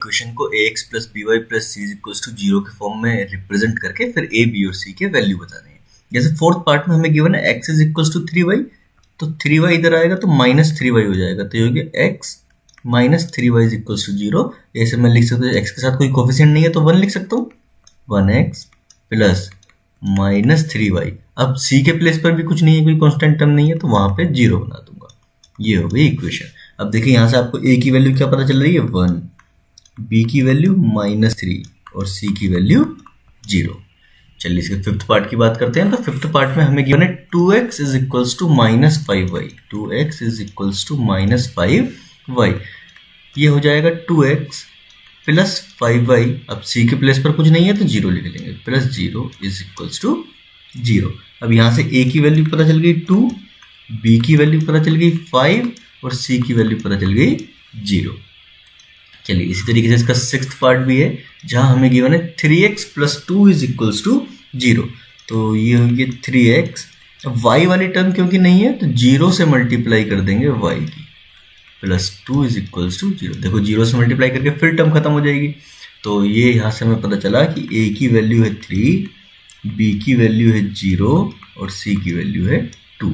Equation को ax plus b y plus c equals to 0 के form में represent करके फिर a, b और c के वैल्यू बताने हैं। जैसे फोर्थ पार्ट में हमें गिवन है x is equals to 3y, तो 3y इधर आएगा तो माइनस 3y हो जाएगा, तो ये हो गया x minus 3y is equals to 0। ऐसे मैं लिख सकता हूँ x के साथ कोई कोफिशिएंट नहीं है तो 1 लिख सकता हूँ, 1x प्लस माइनस 3y। अब c के प्लेस पर भी कुछ नहीं है, कोई कांस्टेंट टर्म नहीं है, तो वहां पे 0 बना दूंगा। ये हो गई इक्वेशन। अब देखिए यहाँ से आपको a की वैल्यू क्या पता चल रही है 1, b की वैल्यू -3 और c की वैल्यू 0। चलिए इसके फिफ्थ पार्ट की बात करते हैं। तो फिफ्थ पार्ट में हमें गिवन है 2x is equals to -5y, 2x is equals to -5y। ये हो जाएगा 2x प्लस 5y। अब c के प्लेस पर कुछ नहीं है तो 0 लिख लेंगे, प्लस 0 इज इक्वल्स टू 0। अब यहाँ से a की वैल्यू पता चल गई 2, b की वैल्यू पता चल गई 5 और c की वैल्यू पता चल गई 0। चलिए इसी तरीके से इसका सिक्स्थ पार्ट भी है जहां हमें गिवन है 3x plus 2 is equals to 0। तो ये होगी 3x, y वाली टर्म क्योंकि नहीं है तो 0 से मल्टीप्लाई कर देंगे y की, प्लस 2 इज इक्वल्स टू 0। देखो 0 से मल्टीप्लाई करके फिर टर्म खत्म हो जाएगी। तो ये यहाँ से हमें पता चला कि a की वैल्यू है 3, b की वैल्यू है 0 और c की वैल्यू है 2।